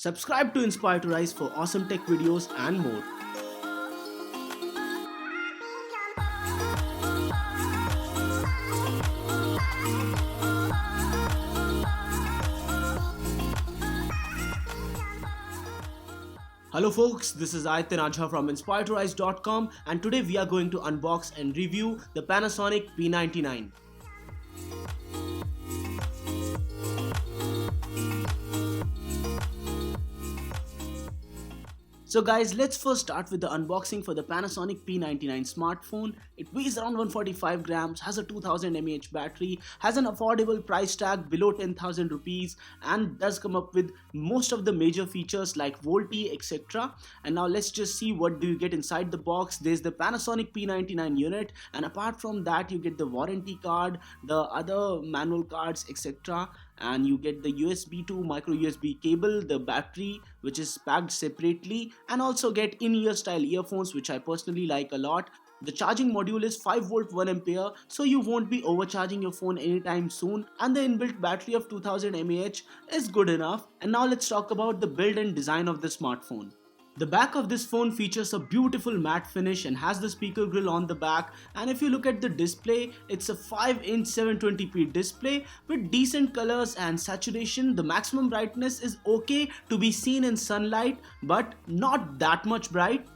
Subscribe to Inspire to Rise for awesome tech videos and more. Hello folks, this is Aitan Ajha from InspireToRise.com and today we are going to unbox and review the Panasonic P99. So guys, let's first start with the unboxing for the Panasonic P99 smartphone. It weighs around 145 grams, has a 2000 mAh battery, has an affordable price tag below 10,000 rupees and does come up with most of the major features like VoLTE, etc. And now let's just see what do you get inside the box. There's the Panasonic P99 unit, and apart from that you get the warranty card, the other manual cards, etc. And you get the USB to micro USB cable, the battery which is packed separately, and also get in-ear style earphones, which I personally like a lot. The charging module is 5 volt 1 ampere, so you won't be overcharging your phone anytime soon, and the inbuilt battery of 2000 mAh is good enough. And now let's talk about the build and design of the smartphone. The back of this phone features a beautiful matte finish and has the speaker grill on the back, and if you look at the display, it's a 5-inch 720p display with decent colors and saturation. The maximum brightness is okay to be seen in sunlight but not that much bright.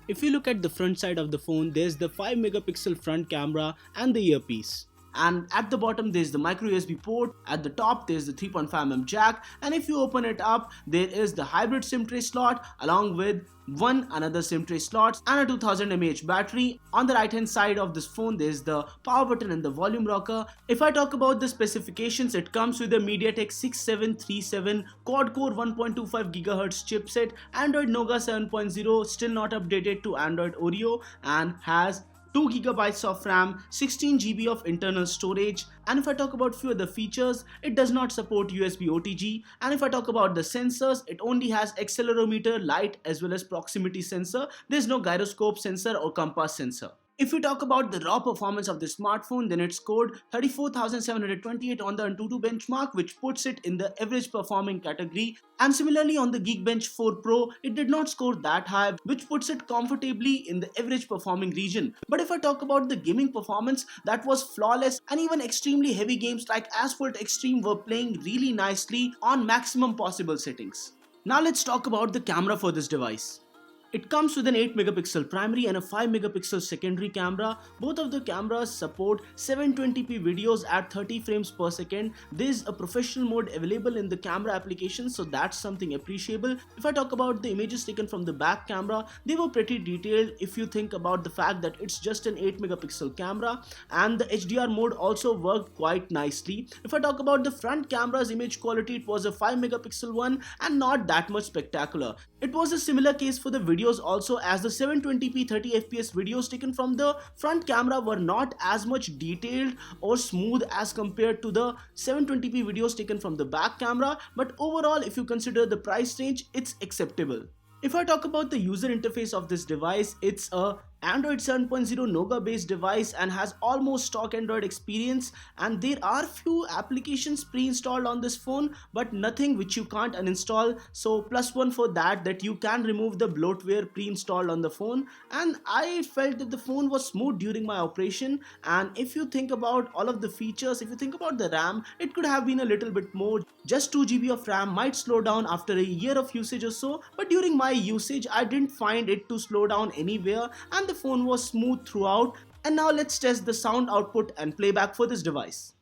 If you look at the front side of the phone, there's the 5 megapixel front camera and the earpiece. And at the bottom there's the micro USB port, at the top there's the 3.5mm jack, and if you open it up there is the hybrid SIM tray slot along with one another SIM tray slots and a 2000 mAh battery. On the right hand side of this phone there's the power button and the volume rocker. If I talk about the specifications, it comes with a Mediatek 6737 quad core 1.25 GHz chipset, Android Nougat 7.0, still not updated to Android Oreo, and has 2 GB of RAM, 16 GB of internal storage. And if I talk about few other features, it does not support USB OTG. And if I talk about the sensors, it only has accelerometer, light as well as proximity sensor. There's no gyroscope sensor or compass sensor. If we talk about the raw performance of the smartphone, then it scored 34,728 on the Antutu benchmark, which puts it in the average performing category. And similarly on the Geekbench 4 Pro, it did not score that high, which puts it comfortably in the average performing region. But if I talk about the gaming performance, that was flawless, and even extremely heavy games like Asphalt Extreme were playing really nicely on maximum possible settings. Now let's talk about the camera for this device. It comes with an 8 megapixel primary and a 5 megapixel secondary camera. Both of the cameras support 720p videos at 30 frames per second. There's a professional mode available in the camera application, so that's something appreciable. If I talk about the images taken from the back camera, they were pretty detailed if you think about the fact that it's just an 8 megapixel camera, and the HDR mode also worked quite nicely. If I talk about the front camera's image quality, it was a 5 megapixel one and not that much spectacular. It was a similar case for the videos also, as the 720p 30fps videos taken from the front camera were not as much detailed or smooth as compared to the 720p videos taken from the back camera, but overall if you consider the price range, it's acceptable. If I talk about the user interface of this device, it's a Android 7.0 Nougat based device and has almost stock Android experience, and there are few applications pre-installed on this phone but nothing which you can't uninstall, so +1 for that you can remove the bloatware pre-installed on the phone. And I felt that the phone was smooth during my operation, and if you think about all of the features, if you think about the RAM, it could have been a little bit more. Just 2 GB of RAM might slow down after a year of usage or so, but during my usage I didn't find it to slow down anywhere and the phone was smooth throughout. And now let's test the sound output and playback for this device.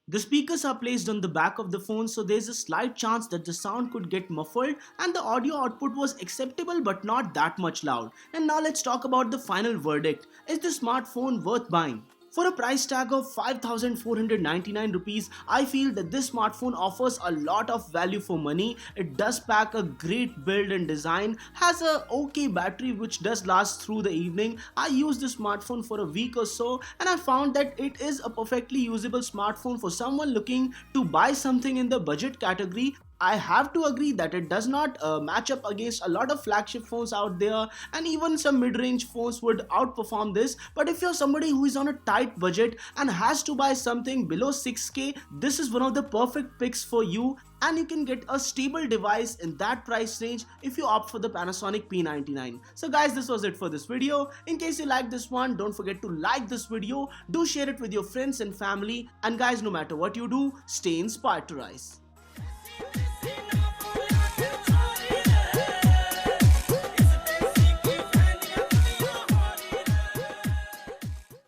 The speakers are placed on the back of the phone, so there's a slight chance that the sound could get muffled, and the audio output was acceptable but not that much loud. And now let's talk about the final verdict. Is the smartphone worth buying? For a price tag of 5,499 rupees, I feel that this smartphone offers a lot of value for money. It does pack a great build and design, has a okay battery which does last through the evening. I used this smartphone for a week or so and I found that it is a perfectly usable smartphone for someone looking to buy something in the budget category. I have to agree that it does not match up against a lot of flagship phones out there, and even some mid-range phones would outperform this. But if you're somebody who is on a tight budget and has to buy something below 6K, this is one of the perfect picks for you, and you can get a stable device in that price range if you opt for the Panasonic P99. So guys, this was it for this video. In case you like this one, don't forget to like this video, do share it with your friends and family, and guys, no matter what you do, stay inspired to rise.